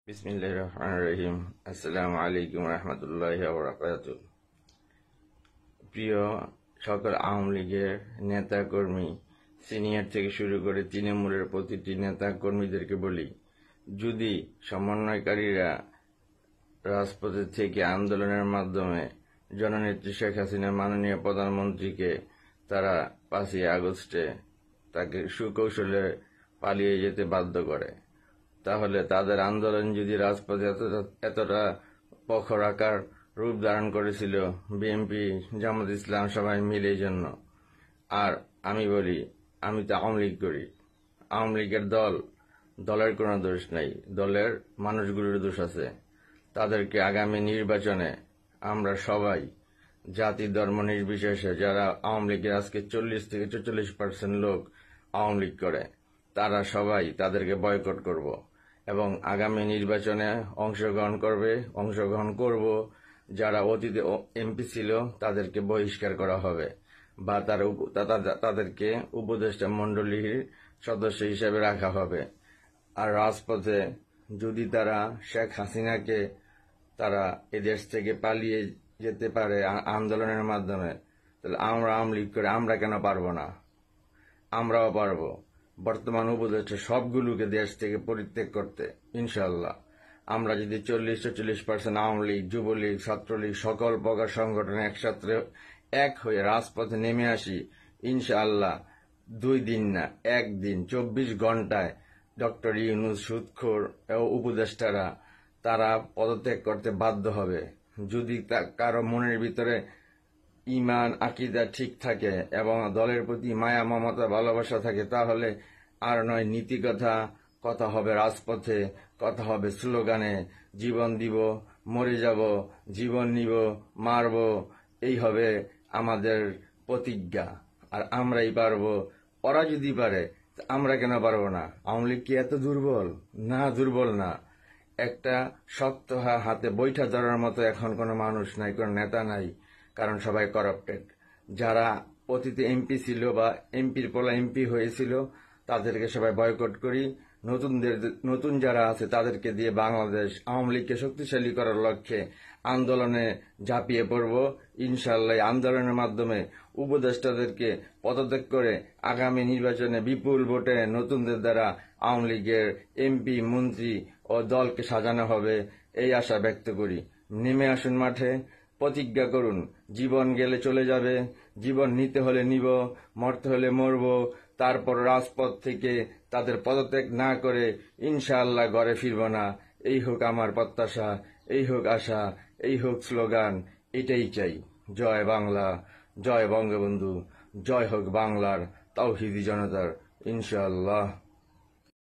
বিসমিল্লাহির রহমানির রহিম। আসসালামু আলাইকুম রহমতুল্লাহি ওয়া বারাকাতুহু। প্রিয় সকল আওয়ামী লীগের নেতা কর্মী, সিনিয়র থেকে শুরু করে তৃণমূলের প্রতিটি নেতা কর্মীদেরকে বলি, যদি সমন্বয়কারীরা রাজপথে থেকে আন্দোলনের মাধ্যমে জননেত্রী শেখ হাসিনা মাননীয় প্রধানমন্ত্রীকে তারা 5ই আগস্টে তাকে সুকৌশলে পালিয়ে যেতে বাধ্য করে, তাহলে তাদের আন্দোলন যদি রাজপথে এতটা প্রখর আকার রূপ ধারণ করেছিল বিএনপি, জামাত ইসলাম সবাই মিলে জন্য। আর আমি বলি, আমি তো আওয়ামী লীগ করি, আওয়ামী লীগের দলের কোনো দোষ নাই, দলের মানুষগুলোর দোষ আছে। তাদেরকে আগামী নির্বাচনে আমরা সবাই জাতি ধর্ম নির্বিশেষে, যারা আওয়ামী লীগের আজকে 40 থেকে 44% লোক আওয়ামী লীগ করে, তারা সবাই তাদেরকে বয়কট করব এবং আগামী নির্বাচনে অংশগ্রহণ করব। যারা অতীতে এমপি ছিল তাদেরকে বহিষ্কার করা হবে বা তাদেরকে উপদেষ্টা মণ্ডলীর সদস্য হিসেবে রাখা হবে। আর রাজপথে যদি তারা শেখ হাসিনাকে তারা এদেশ থেকে পালিয়ে যেতে পারে আন্দোলনের মাধ্যমে, তাহলে আমরা আওয়ামী লীগ করে আমরা কেন পারবো না? আমরাও পারবো। বর্তমান উপদেষ্টা সবগুলোকে দেশ থেকে পরিত্যাগ করতে ইনশাল্লাহ। আমরা যদি 40-40% আওয়ামী লীগ, যুবলীগ, ছাত্রলীগ সকল প্রকার সংগঠন একসাথে এক হয়ে রাজপথে নেমে আসি, ইনশাআল্লাহ 2 দিন না 1 দিন 24 ঘন্টায় ডক্টর ইউনূস, সুদখোর উপদেষ্টারা তারা পদত্যাগ করতে বাধ্য হবে। যদি কারো মনের ভিতরে ইমান আকীদা ঠিক থাকে এবং দলের প্রতি মায়া মমতা ভালোবাসা থাকে, তাহলে আর নয় নীতি কথা হবে রাজপথে, কথা হবে স্লোগানে, জীবন দিব মরে যাব, জীবন নিব মারব, এই হবে আমাদের প্রতিজ্ঞা। আর আমরাই পারবো। ওরা যদি পারে আমরা কেন পারবো না? আওয়ামী লীগ কি এত দুর্বল? না, দুর্বল না। একটা শক্ত হাতে বৈঠা ধরার মতো এখন কোনো মানুষ নাই, কোনো নেতা নাই, কারণ সবাই করাপ্টেড। যারা অতীতে এমপি ছিল বা এমপির পোলা এমপি হয়েছিল তাদেরকে সবাই বয়কট করি। নতুন যারা আছে তাদেরকে দিয়ে বাংলাদেশ আওয়ামী লীগকে শক্তিশালী করার লক্ষ্যে আন্দোলনে ঝাঁপিয়ে পড়ব। ইনশাআল্লাহ আন্দোলনের মাধ্যমে উপদেষ্টাদেরকে পদত্যাগ করে আগামী নির্বাচনে বিপুল ভোটে নতুনদের দ্বারা আওয়ামী লীগের এমপি, মন্ত্রী ও দলকে সাজানো হবে, এই আশা ব্যক্ত করি। নেমে আসুন মাঠে, প্রতিজ্ঞা করুন, জীবন গেলে চলে যাবে, জীবন নিতে হলে নিব, মরতে হলে মরব। তারপর রাজপথ থেকে তাদের পদত্যাগ না করে ইনশাআল্লাহ ঘরে ফিরব না। এই হোক আমার প্রত্যাশা, এই হোক আশা, এই হোক স্লোগান, এটাই চাই। জয় বাংলা, জয় বঙ্গবন্ধু, জয় হোক বাংলার তাওহীদি জনতার, ইনশাআল্লাহ।